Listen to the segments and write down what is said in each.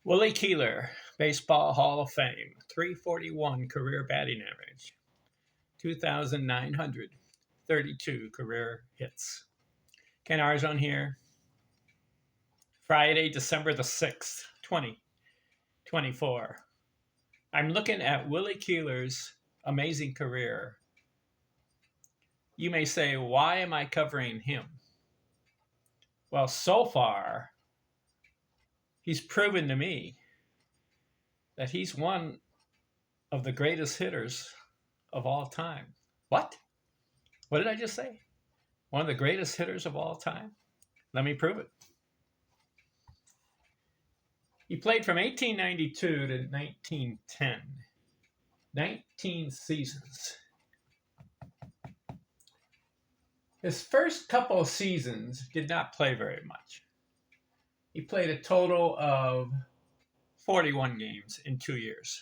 Willie Keeler, Baseball Hall of Fame, 341 career batting average, 2,932 career hits. Ken Arzon here. Friday, December the 6th, 2024. I'm looking at Willie Keeler's amazing career. You may say, why am I covering him? Well, so far, he's proven to me that he's one of the greatest hitters of all time. What? What did I just say? One of the greatest hitters of all time? Let me prove it. He played from 1892 to 1910. 19 seasons. His first couple of seasons did not play very much. He played a total of 41 games in 2 years.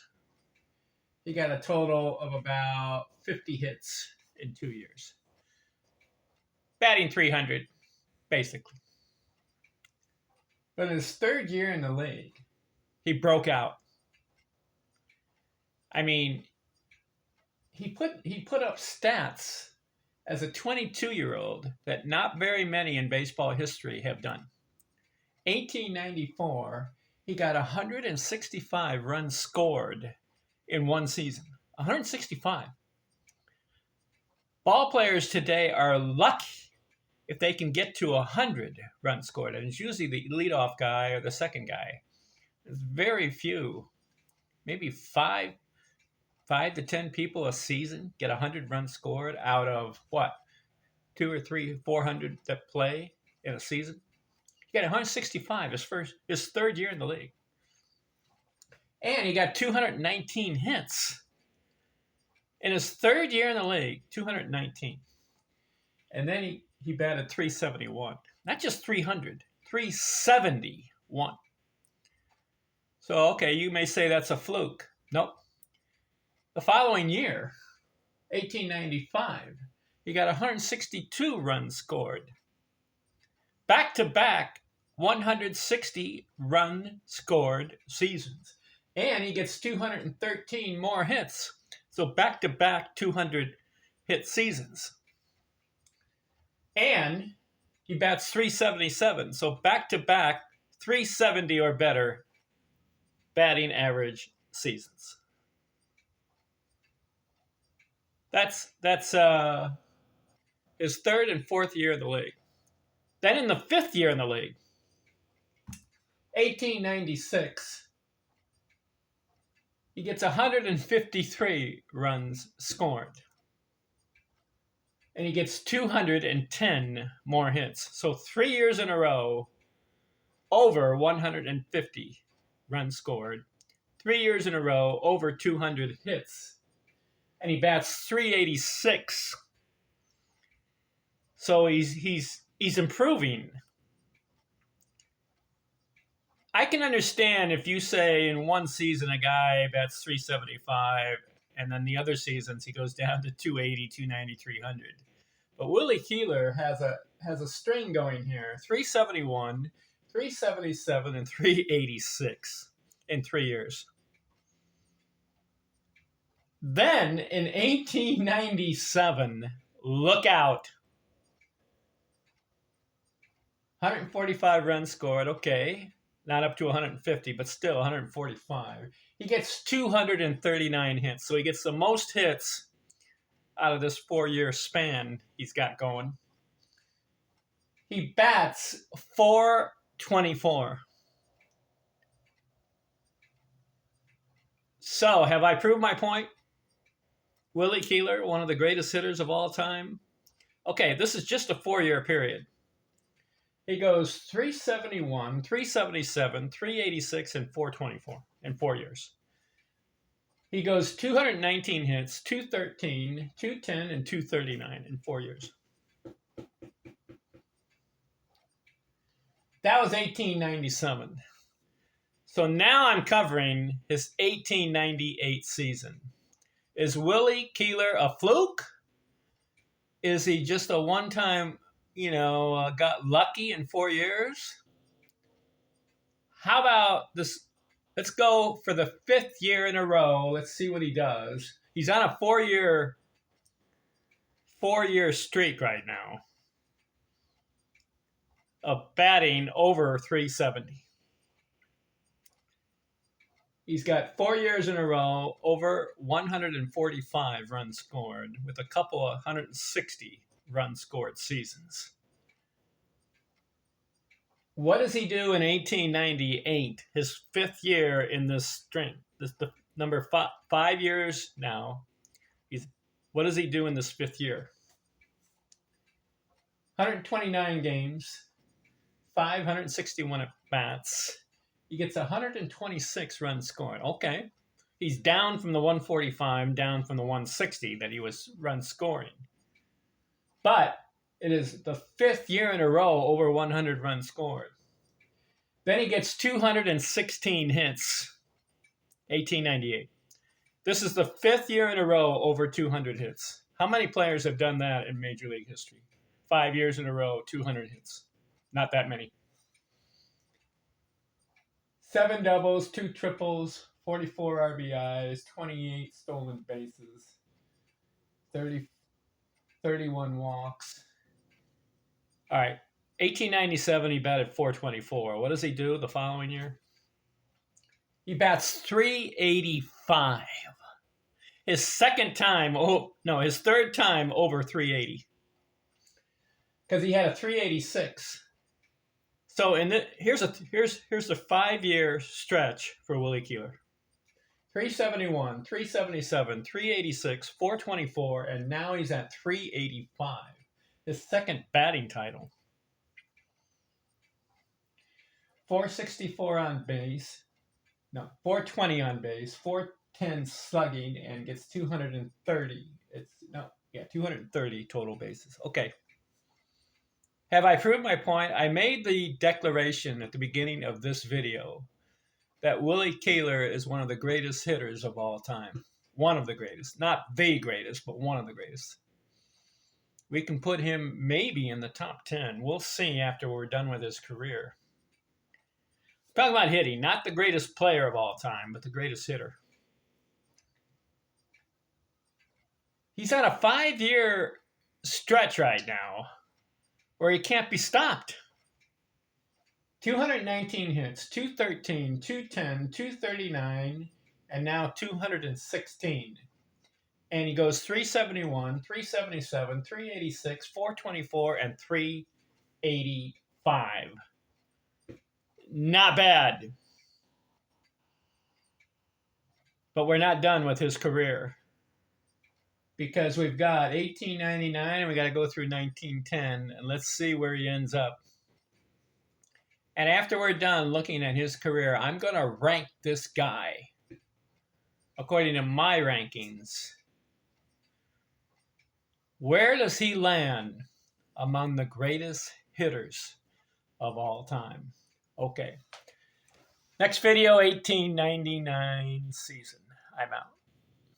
He got a total of about 50 hits in 2 years. Batting 300, basically. But in his third year in the league, he broke out. I mean, he put up stats as a 22-year-old that not very many in baseball history have done. 1894, he got 165 runs scored in one season. 165. Ball players today are lucky if they can get to 100 runs scored. And it's usually the leadoff guy or the second guy. There's very few, maybe five to 10 people a season get 100 runs scored out of what? 200 or 300, 400 that play in a season. He got 165 his third year in the league. And he got 219 hits. In his third year in the league, 219. And then he batted 371. Not just 300, 371. So, okay, you may say that's a fluke. Nope. The following year, 1895, he got 162 runs scored. Back-to-back 160 run scored seasons. And he gets 213 more hits. So back-to-back 200 hit seasons. And he bats 377. So back-to-back 370 or better batting average seasons. That's his third and fourth year in the league. Then in the fifth year in the league, 1896, he gets 153 runs scored. And he gets 210 more hits. So 3 years in a row, over 150 runs scored. 3 years in a row, over 200 hits. And he bats 386. So he's improving. I can understand if you say in one season a guy bats 375 and then the other seasons he goes down to 280, 290, 300. But Willie Keeler has a string going here. 371, 377, and 386 in 3 years. Then in 1897, look out. 145 runs scored, okay. Not up to 150, but still 145. He gets 239 hits, so he gets the most hits out of this 4-year span he's got going. He bats 424. So, have I proved my point? Willie Keeler, one of the greatest hitters of all time. Okay, this is just a 4-year period. He goes 371, 377, 386, and 424 in 4 years. He goes 219 hits, 213, 210, and 239 in 4 years. That was 1897. So now I'm covering his 1898 season. Is Willie Keeler a fluke? Is he just a one-time, got lucky in 4 years? How about this Let's go for the 5th year in a row. Let's see what he does. He's on a four-year streak right now of batting over 370. He's got 4 years in a row over 145 runs scored with a couple of 160 runs scored seasons. What does he do in 1898, his 5th year in this string? This the number 5 years now. What does he do in this 5th year? 129 games, 561 at bats. He gets 126 runs scored. Okay. He's down from the 145, down from the 160 that he was run scoring. But it is the 5th year in a row over 100 runs scored. Then he gets 216 hits, 1898. This is the 5th year in a row over 200 hits. How many players have done that in Major League history? 5 years in a row, 200 hits. Not that many. 7 doubles, 2 triples, 44 RBIs, 28 stolen bases, 31 walks. All right, 1897, he batted .424. What does he do the following year? He bats .385. His third time over 380. Because he had a 386. So here's the 5-year stretch for Willie Keeler. 371, 377, 386, 424, and now he's at 385. His second batting title. 464 on base. No, 420 on base, 410 slugging, and gets 230. 230 total bases. Okay. Have I proved my point? I made the declaration at the beginning of this video that Willie Keeler is one of the greatest hitters of all time. One of the greatest. Not the greatest, but one of the greatest. We can put him maybe in the top 10. We'll see after we're done with his career. Talking about hitting, not the greatest player of all time, but the greatest hitter. He's on a 5-year stretch right now where he can't be stopped. 219 hits, 213, 210, 239, and now 216. And he goes 371, 377, 386, 424, and 385. Not bad. But we're not done with his career. Because we've got 1899 and we got to go through 1910. And let's see where he ends up. And after we're done looking at his career, I'm going to rank this guy according to my rankings. Where does he land among the greatest hitters of all time? Okay. Next video, 1899 season. I'm out.